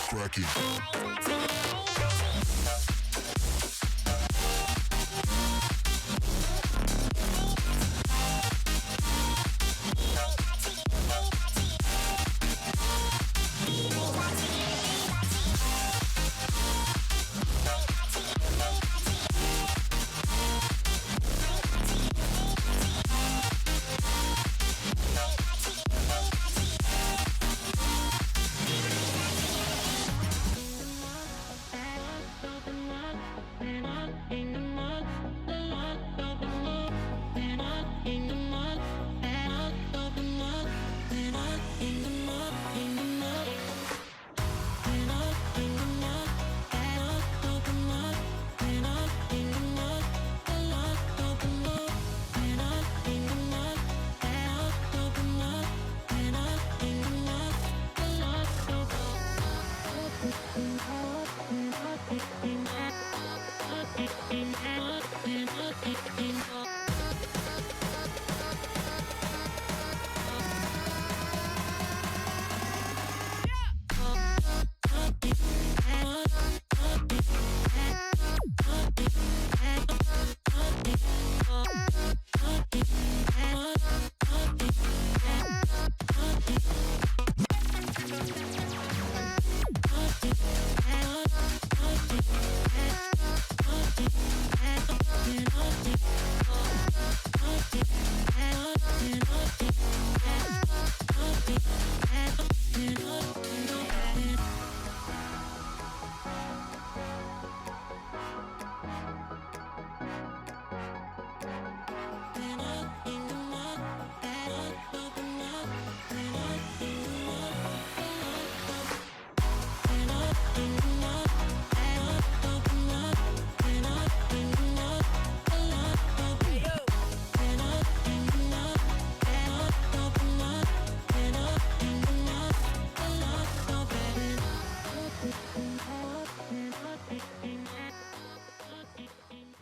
cracking.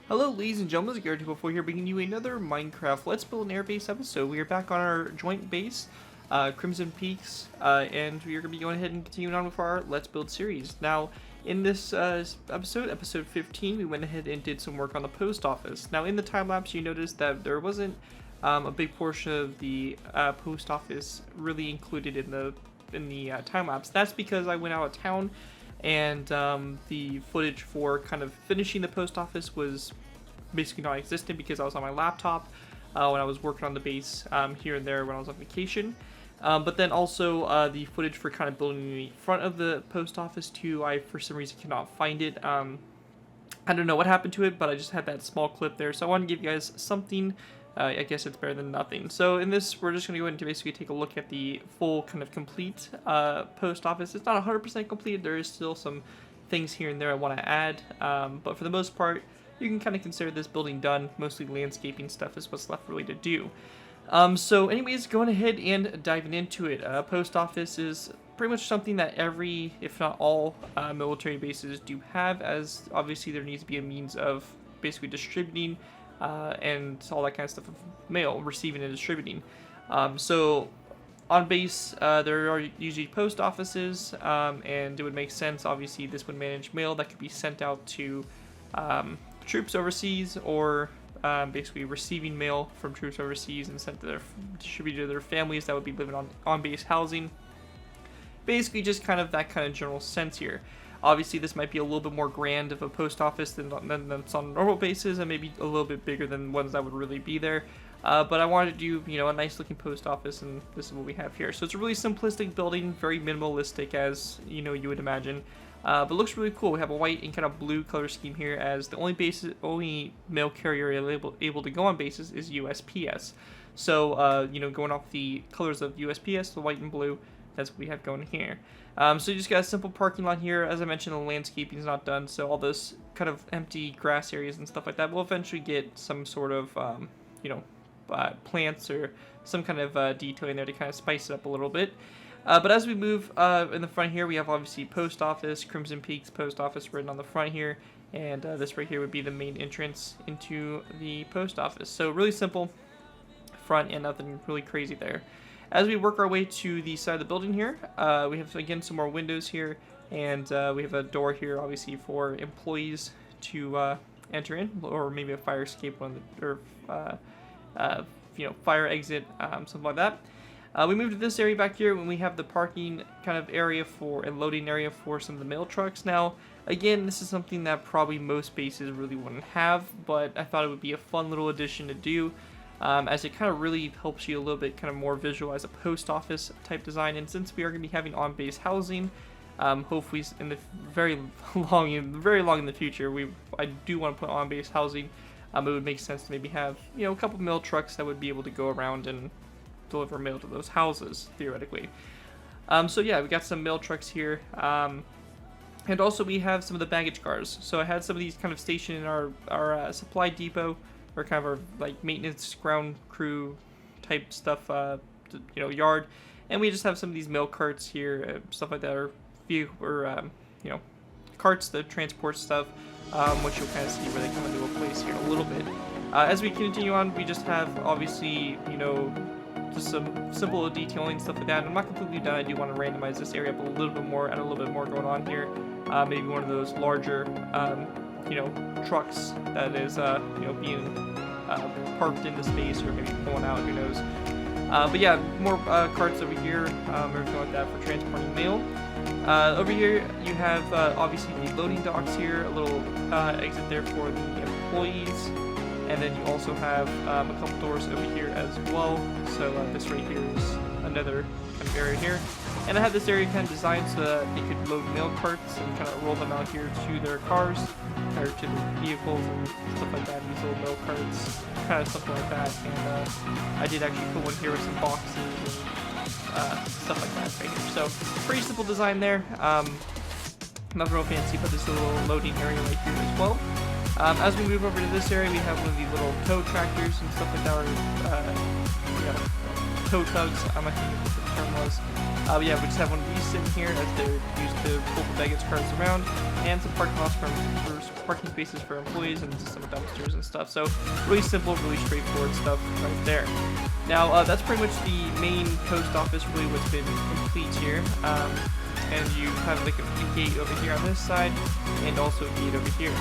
Hello ladies and gentlemen, it's Jerick here bringing you another Minecraft Let's Build an Airbase episode. We are back on our joint base, Crimson Peaks, and we are going to be going ahead and continuing on with our Let's Build series. Now, in this episode 15, we went ahead and did some work on the post office. Now, in the time-lapse, you noticed that there wasn't a big portion of the post office really included in the time-lapse. That's because I went out of town, and the footage for kind of finishing the post office was basically non-existent because I was on my laptop when I was working on the base here and there when I was on vacation. But then also the footage for kind of building the front of the post office too, I for some reason cannot find it. I don't know what happened to it, but I just had that small clip there, so I want to give you guys something. I guess it's better than nothing. So in this, we're just going to go into basically take a look at the full kind of complete post office. It's not 100% complete. There is still some things here and there I want to add. But for the most part, you can kind of consider this building done. Mostly landscaping stuff is what's left really to do. So anyways, going ahead and diving into it. Post office is pretty much something that every, if not all, military bases do have, as obviously there needs to be a means of basically distributing and all that kind of stuff of mail, receiving and distributing. So on base, there are usually post offices, and it would make sense, obviously, this would manage mail that could be sent out to troops overseas, or basically receiving mail from troops overseas and sent to their, distributed to their families that would be living on base housing. Basically just kind of that kind of general sense here. Obviously, this might be a little bit more grand of a post office than that's on normal bases, and maybe a little bit bigger than ones that would really be there. But I wanted to do, you know, a nice looking post office, and this is what we have here. So it's a really simplistic building, very minimalistic, as you know you would imagine. But looks really cool. We have a white and kind of blue color scheme here, as the only mail carrier able to go on bases is USPS. So you know, going off the colors of USPS, the white and blue, that's what we have going here. So you just got a simple parking lot here. As I mentioned, the landscaping is not done, so all those kind of empty grass areas and stuff like that will eventually get some sort of, you know, plants or some kind of detailing there to kind of spice it up a little bit. But as we move in the front here, we have obviously post office, Crimson Peaks post office written on the front here, and this right here would be the main entrance into the post office. So really simple front and nothing really crazy there. As we work our way to the side of the building here, we have, again, some more windows here. And we have a door here, obviously, for employees to enter in, or maybe a fire escape one, or fire exit, something like that. We moved to this area back here when we have the parking kind of area for and loading area for some of the mail trucks. Now, again, this is something that probably most bases really wouldn't have, but I thought it would be a fun little addition to do, as it kind of really helps you a little bit kind of more visualize a post office type design. And since we are going to be having on-base housing, hopefully in the very long in the future, I do want to put on-base housing. It would make sense to maybe have a couple mail trucks that would be able to go around and deliver mail to those houses, theoretically. So yeah, we got some mail trucks here, and also we have some of the baggage cars. So I had some of these kind of stationed in our supply depot, or kind of our like maintenance ground crew type stuff, yard, and we just have some of these mail carts here, stuff like that, or vehicle, or carts that transport stuff, which you'll kind of see where they come into a place here in a little bit. As we continue on, we just have obviously just some simple detailing, stuff like that. And I'm not completely done. I do want to randomize this area up a little bit more, add a little bit more going on here. Maybe one of those larger, trucks that is, being parked into space, or maybe pulling out, who knows. But yeah, more carts over here, everything like that for transporting mail. Over here, you have obviously the loading docks here, a little exit there for the employees. And then you also have a couple doors over here as well. So this right here is another kind of area here. And I have this area kind of designed so that they could load mail carts and kind of roll them out here to their cars, or to their vehicles and stuff like that. These little mail carts, kind of something like that. And I did actually put one here with some boxes and stuff like that right here. So pretty simple design there. Not real fancy, but this is a little loading area right here as well. As we move over to this area, we have one of the little tow tractors and stuff like that, or tow tugs, I think that's what the term was. Yeah, we just have one of these sitting here as they're used to pull the baggage carts around, and some parking lots for parking spaces for employees, and some dumpsters and stuff. So really simple, really straightforward stuff right there. Now that's pretty much the main post office, really what's been complete here. And you have like a gate over here on this side, and also a gate over here.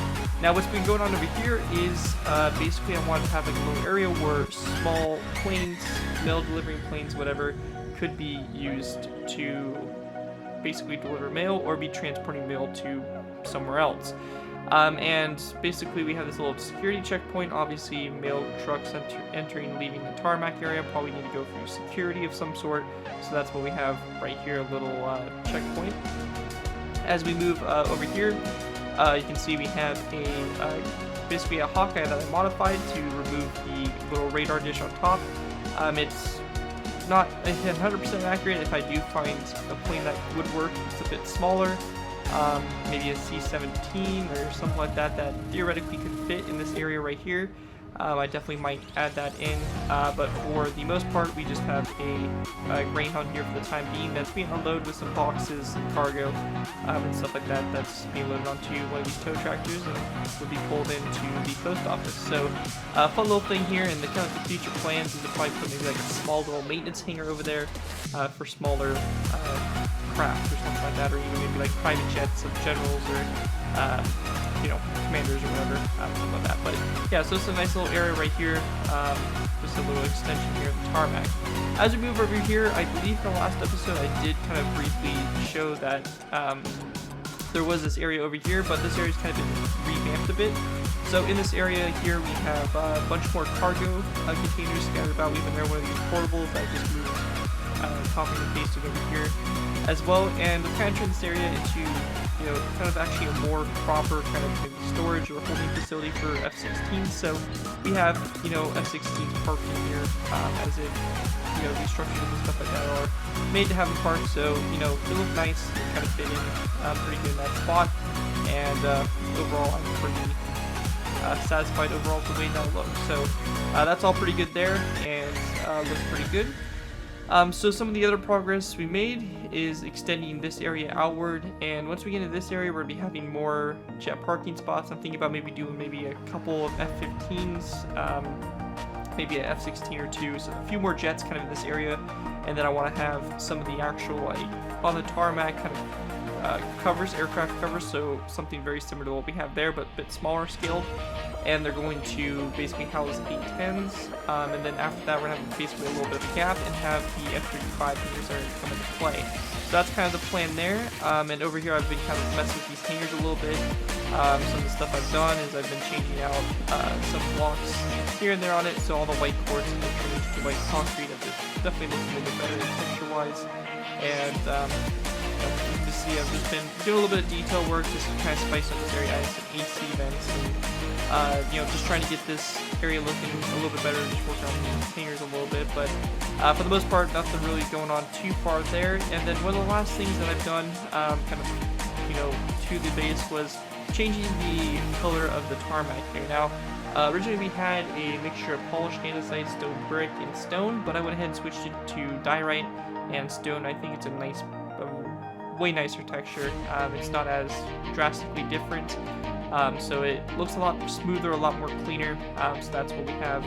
Now what's been going on over here is basically I want to have like a little area where small planes, mail delivering planes, whatever, could be used to basically deliver mail or be transporting mail to somewhere else. And basically we have this little security checkpoint. Obviously mail trucks entering and leaving the tarmac area probably need to go through security of some sort, so that's what we have right here, a little checkpoint. As we move over here, you can see we have basically a Hawkeye that I modified to remove the little radar dish on top. It's not 100% accurate. If I do find a plane that would work, it's a bit smaller. Maybe a C-17 or something like that that theoretically could fit in this area right here. I definitely might add that in, but for the most part we just have a Greyhound here for the time being that's being unloaded with some boxes and cargo and stuff like that that's being loaded onto one of these tow tractors and will be pulled into the post office. So fun little thing here, and the kind of the future plans is to probably put maybe like a small little maintenance hangar over there for smaller craft or something like that, or even maybe like private jets of generals or commanders or whatever, something like that. But yeah, so it's a nice little area right here, just a little extension here of the tarmac. As we move over here, I believe in the last episode I did kind of briefly show that there was this area over here, but this area's kind of been revamped a bit. So in this area here we have a bunch more cargo containers scattered about. We have one of these portables that I just moved, copied and pasted over here as well, and we're kind of turning this area into kind of actually a more proper kind of maybe storage or holding facility for F-16s. So we have F-16s parked in here as if these structures and stuff like that are made to have them parked. So they look nice, they kind of fit in pretty good in that spot, and overall I'm pretty satisfied overall with the way that looks. So that's all pretty good there, and looks pretty good. So some of the other progress we made is extending this area outward, and once we get into this area we're going to be having more jet parking spots. I'm thinking about maybe doing maybe a couple of F-15s, maybe an F-16 or two, so a few more jets kind of in this area, and then I want to have some of the actual like on the tarmac kind of covers, aircraft covers, so something very similar to what we have there, but a bit smaller scale. And they're going to basically house 810s, and then after that we're going to have basically a little bit of a gap and have the F-35 hangars that are coming into play. So that's kind of the plan there, and over here I've been kind of messing with these hangars a little bit. Some of the stuff I've done is I've been changing out some blocks here and there on it, so all the white quartz have been changed to white concrete. It definitely looks a little bit better texture-wise, and you can see I've just been doing a little bit of detail work just to kind of spice up this area. I had some AC vents and you know, just trying to get this area looking a little bit better, just working on the hangars a little bit, but for the most part, nothing really going on too far there. And then one of the last things that I've done, kind of, you know, to the base was changing the color of the tarmac here. Now, originally we had a mixture of polished andesite, stone brick, and stone, but I went ahead and switched it to diorite and stone. I think it's a nice, way nicer texture. It's not as drastically different. So it looks a lot smoother, a lot more cleaner, so that's what we have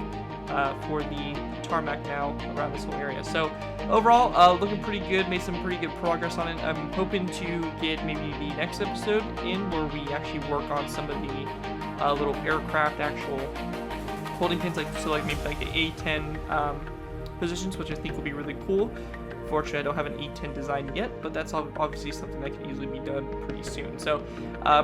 for the tarmac now around this whole area. So overall, looking pretty good, made some pretty good progress on it. I'm hoping to get maybe the next episode in where we actually work on some of the little aircraft actual holding pins, like maybe like the A10 positions, which I think will be really cool. Fortunately, I don't have an E10 design yet, but that's obviously something that can easily be done pretty soon. So,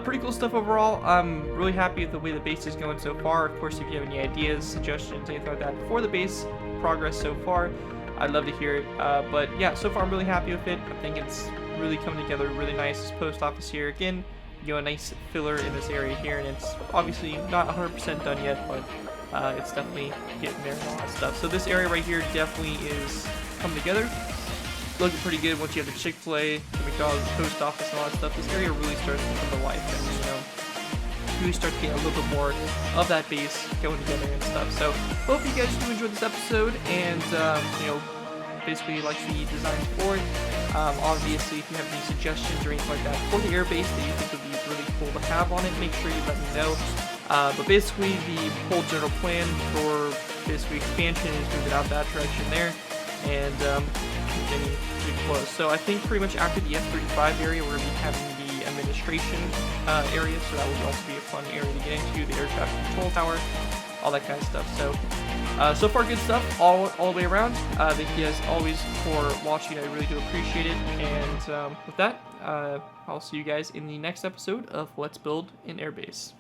pretty cool stuff overall. I'm really happy with the way the base is going so far. Of course, if you have any ideas, suggestions, anything like that for the base progress so far, I'd love to hear it. But yeah, so far I'm really happy with it. I think it's really coming together really nice. This post office here, again, you know, a nice filler in this area here, and it's obviously not 100% done yet, but it's definitely getting there and all that stuff. So this area right here definitely is coming together. Looking pretty good once you have the Chick-fil-A, the McDonald's, the post office, and all that stuff. This area really starts to come to life, and you know, really start to get a little bit more of that base going together and stuff. So hope you guys do enjoy this episode, and you know, basically like the designs for it. Obviously, if you have any suggestions or anything like that for the airbase that you think would be really cool to have on it, make sure you let me know. But basically, the whole general plan for basically expansion is moving out that direction there, and getting pretty close. So I think pretty much after the F-35 area, we're going to be having the administration area, so that will also be a fun area to get into, the air traffic control tower, all that kind of stuff. So so far good stuff all the way around. Thank you guys always for watching. I really do appreciate it. And with that, I'll see you guys in the next episode of Let's Build an Airbase.